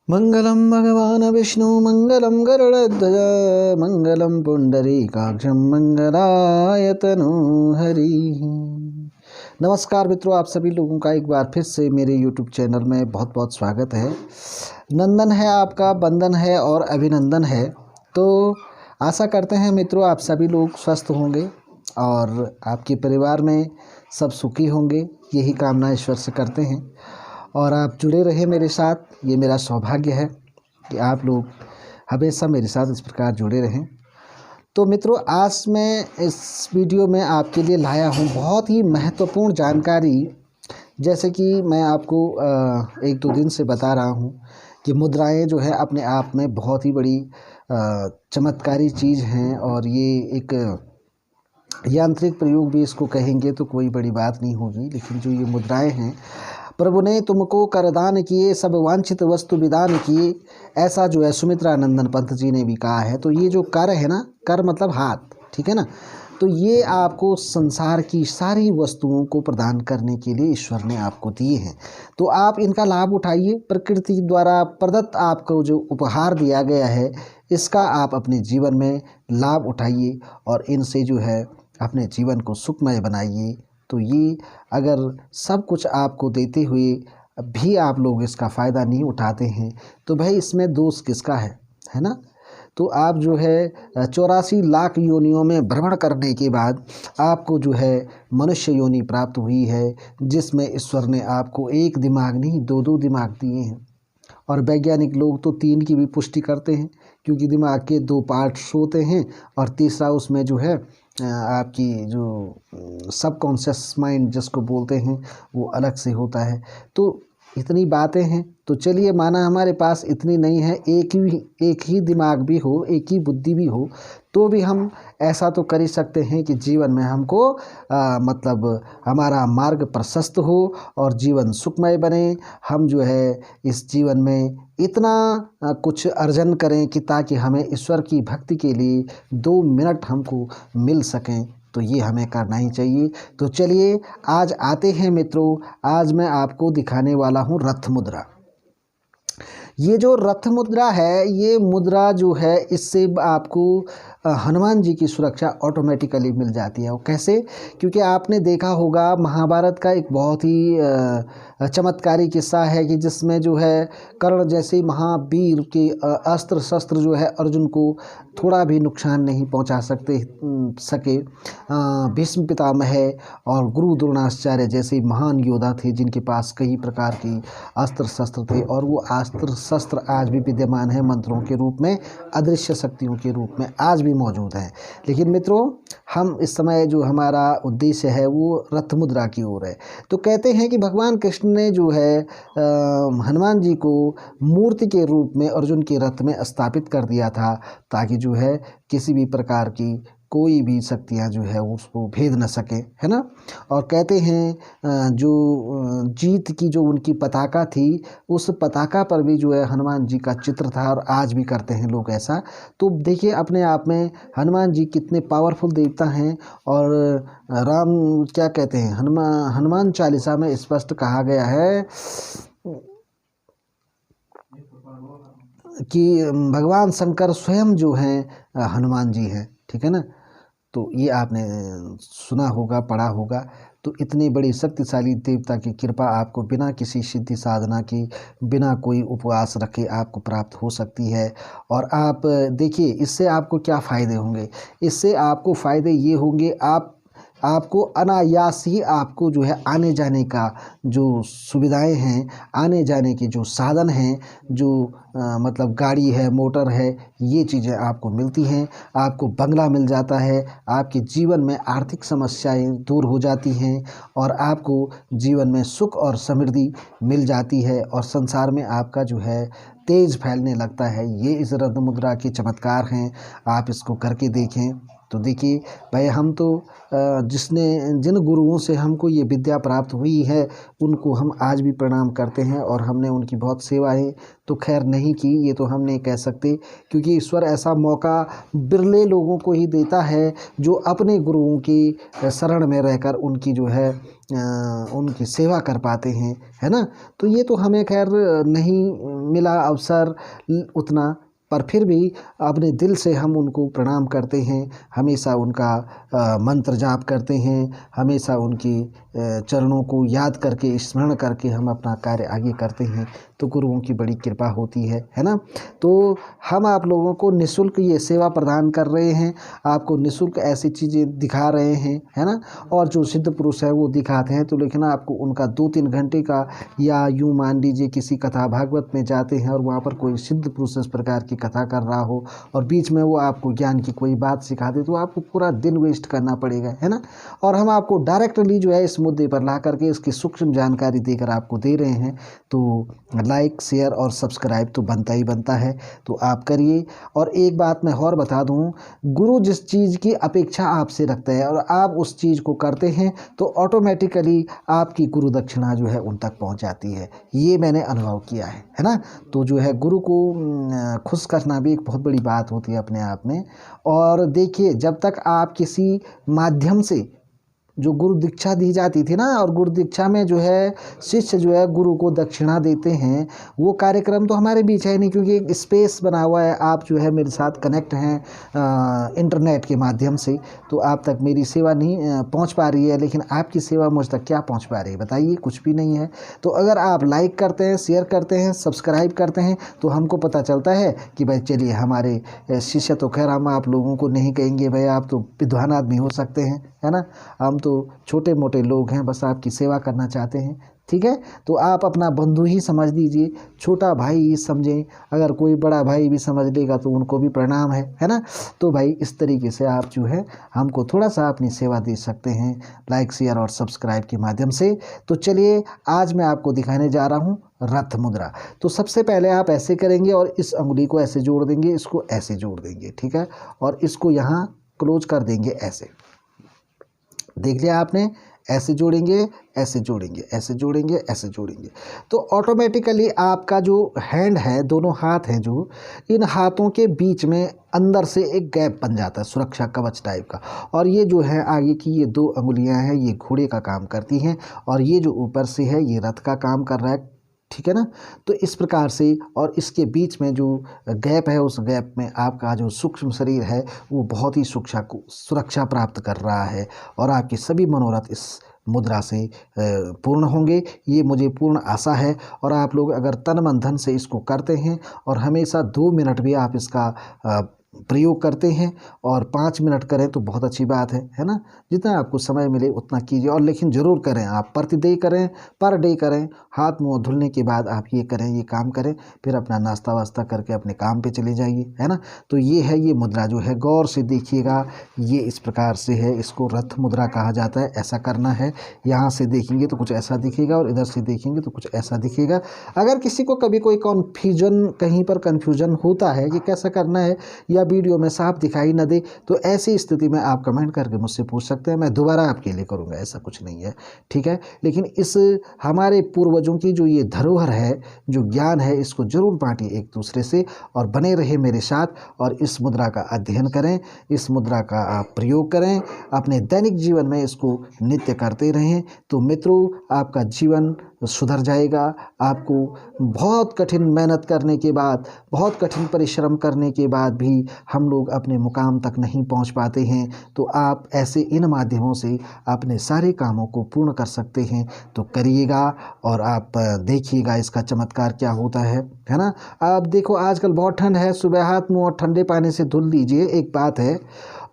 मंगलम भगवान विष्णु मंगलम गरुड़ध्वज मंगलम पुंडरीकाक्षं मंगलायतनु हरि। नमस्कार मित्रों, आप सभी लोगों का एक बार फिर से मेरे YouTube चैनल में बहुत बहुत स्वागत है। नंदन है आपका, बंदन है और अभिनंदन है। तो आशा करते हैं मित्रों आप सभी लोग स्वस्थ होंगे और आपके परिवार में सब सुखी होंगे, यही कामना ईश्वर से करते हैं। और आप जुड़े रहे मेरे साथ, ये मेरा सौभाग्य है कि आप लोग हमेशा मेरे साथ इस प्रकार जुड़े रहें। तो मित्रों, आज मैं इस वीडियो में आपके लिए लाया हूँ बहुत ही महत्वपूर्ण जानकारी। जैसे कि मैं आपको एक दो दिन से बता रहा हूँ कि मुद्राएं जो है अपने आप में बहुत ही बड़ी चमत्कारी चीज़ हैं, और ये एक यांत्रिक प्रयोग भी इसको कहेंगे तो कोई बड़ी बात नहीं होगी। लेकिन जो ये मुद्राएं हैं, प्रभु ने तुमको करदान किए, सब वांछित वस्तु विदान किए, ऐसा जो है सुमित्रा नंदन पंत जी ने भी कहा है। तो ये जो कर है ना, कर मतलब हाथ, ठीक है ना, तो ये आपको संसार की सारी वस्तुओं को प्रदान करने के लिए ईश्वर ने आपको दिए हैं। तो आप इनका लाभ उठाइए। प्रकृति द्वारा प्रदत्त आपको जो उपहार दिया गया है, इसका आप अपने जीवन में लाभ उठाइए और इनसे जो है अपने जीवन को सुखमय बनाइए। तो ये अगर सब कुछ आपको देते हुए भी आप लोग इसका फ़ायदा नहीं उठाते हैं तो भाई इसमें दोष किसका है ना। तो आप जो है 84 लाख योनियों में भ्रमण करने के बाद आपको जो है मनुष्य योनि प्राप्त हुई है, जिसमें ईश्वर ने आपको एक दिमाग नहीं दो दो दिमाग दिए हैं। और वैज्ञानिक लोग तो 3 की भी पुष्टि करते हैं, क्योंकि दिमाग के 2 पार्ट्स होते हैं और तीसरा उसमें जो है आपकी जो सबकॉन्शियस माइंड जिसको बोलते हैं वो अलग से होता है। तो इतनी बातें हैं। तो चलिए, माना हमारे पास इतनी नहीं है, एक ही दिमाग भी हो, एक ही बुद्धि भी हो, तो भी हम ऐसा तो कर ही सकते हैं कि जीवन में हमको मतलब हमारा मार्ग प्रशस्त हो और जीवन सुखमय बने। हम जो है इस जीवन में इतना कुछ अर्जन करें कि ताकि हमें ईश्वर की भक्ति के लिए 2 मिनट हमको मिल सकें। तो ये हमें करना ही चाहिए। तो चलिए आज आते हैं मित्रों, आज मैं आपको दिखाने वाला हूँ रथ मुद्रा। ये जो रथ मुद्रा है, ये मुद्रा जो है इससे आपको हनुमान जी की सुरक्षा ऑटोमेटिकली मिल जाती है। वो कैसे? क्योंकि आपने देखा होगा महाभारत का एक बहुत ही चमत्कारी किस्सा है कि जिसमें जो है कर्ण जैसे महावीर के अस्त्र शस्त्र जो है अर्जुन को थोड़ा भी नुकसान नहीं पहुंचा सके। भीष्म पितामह और गुरु द्रोणाचार्य जैसे महान योद्धा थे जिनके पास कई प्रकार की अस्त्र शस्त्र थे, और वो अस्त्र शस्त्र आज भी विद्यमान है, मंत्रों के रूप में, अदृश्य शक्तियों के रूप में आज भी मौजूद हैं। लेकिन मित्रों, हम इस समय जो हमारा उद्देश्य है वो रथ मुद्रा की ओर है। तो कहते हैं कि भगवान कृष्ण ने जो है हनुमान जी को मूर्ति के रूप में अर्जुन के रथ में स्थापित कर दिया था, ताकि जो है किसी भी प्रकार की कोई भी शक्तियाँ जो है उसको भेद न सके, है ना। और कहते हैं जो जीत की जो उनकी पताका थी, उस पताका पर भी जो है हनुमान जी का चित्र था, और आज भी करते हैं लोग ऐसा। तो देखिए अपने आप में हनुमान जी कितने पावरफुल देवता हैं। और राम क्या कहते हैं, हनुमान चालीसा में स्पष्ट कहा गया है कि भगवान शंकर स्वयं जो हैं हनुमान जी हैं, ठीक है ना। तो ये आपने सुना होगा, पढ़ा होगा। तो इतनी बड़ी शक्तिशाली देवता की कृपा आपको बिना किसी सिद्धि साधना की, बिना कोई उपवास रखे आपको प्राप्त हो सकती है। और आप देखिए इससे आपको क्या फ़ायदे होंगे। इससे आपको फ़ायदे ये होंगे, आपको अनायास ही आपको जो है आने जाने का जो सुविधाएं हैं, आने जाने के जो साधन हैं, जो मतलब गाड़ी है, मोटर है, ये चीज़ें आपको मिलती हैं। आपको बंगला मिल जाता है, आपके जीवन में आर्थिक समस्याएं दूर हो जाती हैं, और आपको जीवन में सुख और समृद्धि मिल जाती है, और संसार में आपका जो है तेज फैलने लगता है। ये इस रत्न मुद्रा के चमत्कार हैं, आप इसको करके देखें। तो देखिए भाई, हम तो जिन गुरुओं से हमको ये विद्या प्राप्त हुई है उनको हम आज भी प्रणाम करते हैं, और हमने उनकी बहुत सेवाएं तो खैर नहीं की, ये तो हम नहीं कह सकते, क्योंकि ईश्वर ऐसा मौका बिरले लोगों को ही देता है जो अपने गुरुओं की शरण में रहकर उनकी जो है उनकी सेवा कर पाते हैं, है ना। तो ये तो हमें खैर नहीं मिला अवसर उतना, पर फिर भी अपने दिल से हम उनको प्रणाम करते हैं, हमेशा उनका मंत्र जाप करते हैं, हमेशा उनकी चरणों को याद करके स्मरण करके हम अपना कार्य आगे करते हैं, तो गुरुओं की बड़ी कृपा होती है ना। तो हम आप लोगों को निःशुल्क ये सेवा प्रदान कर रहे हैं, आपको निःशुल्क ऐसी चीज़ें दिखा रहे हैं, है ना। और जो सिद्ध पुरुष है वो दिखाते हैं, तो लेकिन आपको उनका 2-3 घंटे का, या यूँ मान लीजिए किसी कथा भागवत में जाते हैं और वहाँ पर कोई सिद्ध पुरुष इस प्रकार की कथा कर रहा हो और बीच में वो आपको ज्ञान की कोई बात सिखा दे, तो आपको पूरा दिन वेस्ट करना पड़ेगा, है ना। और हम आपको डायरेक्टली जो है इस मुद्दे पर ला करके इसकी सूक्ष्म जानकारी देकर आपको दे रहे हैं, तो लाइक शेयर और सब्सक्राइब तो बनता ही बनता है, तो आप करिए। और एक बात मैं और बता दूं, गुरु जिस चीज़ की अपेक्षा आपसे रखते हैं और आप उस चीज़ को करते हैं, तो ऑटोमेटिकली आपकी गुरु दक्षिणा जो है उन तक पहुंच जाती है। ये मैंने अनुभव किया है ना। तो जो है गुरु को खुश करना भी एक बहुत बड़ी बात होती है अपने आप में। और देखिए, जब तक आप किसी माध्यम से जो गुरु दीक्षा दी जाती थी ना, और गुरु दीक्षा में जो है शिष्य जो है गुरु को दक्षिणा देते हैं, वो कार्यक्रम तो हमारे बीच है नहीं, क्योंकि एक स्पेस बना हुआ है। आप जो है मेरे साथ कनेक्ट हैं इंटरनेट के माध्यम से, तो आप तक मेरी सेवा नहीं पहुंच पा रही है, लेकिन आपकी सेवा मुझ तक क्या पहुंच पा रही है बताइए? कुछ भी नहीं है। तो अगर आप लाइक करते हैं, शेयर करते हैं, सब्सक्राइब करते हैं, तो हमको पता चलता है कि भाई चलिए, हमारे शिष्य तो खैर हम आप लोगों को नहीं कहेंगे भाई आप तो विद्वान आदमी हो सकते हैं, है ना। हम तो छोटे मोटे लोग हैं, बस आपकी सेवा करना चाहते हैं, ठीक है। तो आप अपना बंधु ही समझ लीजिए, छोटा भाई ही समझें, अगर कोई बड़ा भाई भी समझ लेगा तो उनको भी प्रणाम है ना। तो भाई इस तरीके से आप जो है हमको थोड़ा सा अपनी सेवा दे सकते हैं लाइक शेयर और सब्सक्राइब के माध्यम से। तो चलिए, आज मैं आपको दिखाने जा रहा हूँ रथ मुद्रा। तो सबसे पहले आप ऐसे करेंगे और इस अंगुली को ऐसे जोड़ देंगे, इसको ऐसे जोड़ देंगे, ठीक है, और इसको यहाँ क्लोज कर देंगे ऐसे। देख लिया आपने, ऐसे जोड़ेंगे, ऐसे जोड़ेंगे, ऐसे जोड़ेंगे, ऐसे जोड़ेंगे, तो ऑटोमेटिकली आपका जो हैंड है, दोनों हाथ हैं, जो इन हाथों के बीच में अंदर से एक गैप बन जाता है, सुरक्षा कवच टाइप का। और ये जो है आगे की ये 2 अंगुलियां हैं, ये घोड़े का काम करती हैं, और ये जो ऊपर से है ये रथ का काम कर रहा है, ठीक है ना। तो इस प्रकार से, और इसके बीच में जो गैप है, उस गैप में आपका जो सूक्ष्म शरीर है वो बहुत ही सुरक्षा प्राप्त कर रहा है, और आपके सभी मनोरथ इस मुद्रा से पूर्ण होंगे, ये मुझे पूर्ण आशा है। और आप लोग अगर तन मन धन से इसको करते हैं और हमेशा 2 मिनट भी आप इसका प्रयोग करते हैं, और 5 मिनट करें तो बहुत अच्छी बात है ना। जितना आपको समय मिले उतना कीजिए, और लेकिन ज़रूर करें, आप प्रतिदेय करें, पर डे करें। हाथ मुँह धुलने के बाद आप ये करें, ये काम करें, फिर अपना नाश्ता वास्ता करके अपने काम पे चले जाइए, है ना। तो ये है, ये मुद्रा जो है गौर से देखिएगा, ये इस प्रकार से है, इसको रथ मुद्रा कहा जाता है। ऐसा करना है, यहाँ से देखेंगे तो कुछ ऐसा दिखेगा, और इधर से देखेंगे तो कुछ ऐसा दिखेगा। अगर किसी को कभी कोई कन्फ्यूजन, कहीं पर कन्फ्यूजन होता है कि कैसा करना है, या वीडियो में साफ दिखाई न दे, तो ऐसी स्थिति में आप कमेंट करके मुझसे पूछ सकते हैं, मैं दोबारा आपके लिए करूँगा, ऐसा कुछ नहीं है, ठीक है। लेकिन इस हमारे पूर्वजों की जो ये धरोहर है, जो ज्ञान है, इसको जरूर बांटिए एक दूसरे से, और बने रहे मेरे साथ, और इस मुद्रा का अध्ययन करें, इस मुद्रा का आप प्रयोग करें, अपने दैनिक जीवन में इसको नित्य करते रहें। तो मित्रों, आपका जीवन सुधर जाएगा। आपको बहुत कठिन मेहनत करने के बाद, बहुत कठिन परिश्रम करने के बाद भी हम लोग अपने मुकाम तक नहीं पहुंच पाते हैं, तो आप ऐसे इन माध्यमों से अपने सारे कामों को पूर्ण कर सकते हैं। तो करिएगा, और आप देखिएगा इसका चमत्कार क्या होता है ना। आप देखो, आजकल बहुत ठंड है, सुबह हाथ मुँह ठंडे पानी से धुल दीजिए, एक बात है,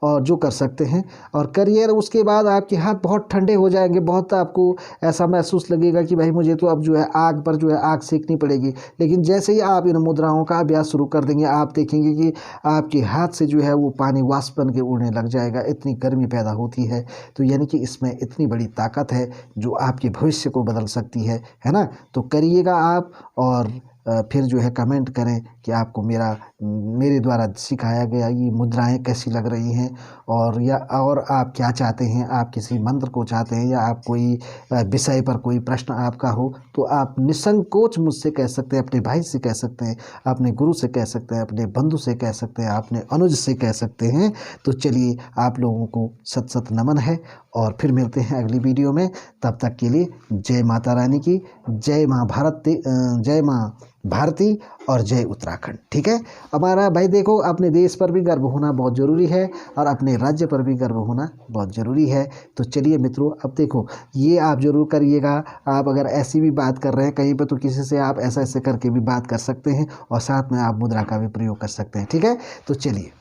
और जो कर सकते हैं, और करिए। उसके बाद आपके हाथ बहुत ठंडे हो जाएंगे, बहुत आपको ऐसा महसूस लगेगा कि भाई मुझे तो अब जो है आग पर जो है आग सेकनी पड़ेगी। लेकिन जैसे ही आप इन मुद्राओं का अभ्यास शुरू कर देंगे, आप देखेंगे कि आपके हाथ से जो है वो पानी वाष्प बन के उड़ने लग जाएगा, इतनी गर्मी पैदा होती है। तो यानी कि इसमें इतनी बड़ी ताकत है जो आपके भविष्य को बदल सकती है ना। तो करिएगा आप, और फिर जो है कमेंट करें कि आपको मेरे द्वारा सिखाया गया ये मुद्राएं कैसी लग रही हैं, और आप क्या चाहते हैं, आप किसी मंत्र को चाहते हैं या आप कोई विषय पर कोई प्रश्न आपका हो तो आप निसंकोच मुझसे कह सकते हैं, अपने भाई से कह सकते हैं, अपने गुरु से कह सकते हैं, अपने बंधु से कह सकते हैं, अपने अनुज से कह सकते हैं। तो चलिए आप लोगों को सत सत नमन है और फिर मिलते हैं अगली वीडियो में। तब तक के लिए जय माता रानी की, जय माँ जय माँ भारती और जय उत्तराखंड। ठीक है, हमारा भाई देखो अपने देश पर भी गर्व होना बहुत ज़रूरी है और अपने राज्य पर भी गर्व होना बहुत ज़रूरी है। तो चलिए मित्रों, अब देखो ये आप ज़रूर करिएगा। आप अगर ऐसी भी बात कर रहे हैं कहीं पर तो किसी से आप ऐसा ऐसे करके भी बात कर सकते हैं और साथ में आप मुद्रा का भी प्रयोग कर सकते हैं। ठीक है, तो चलिए।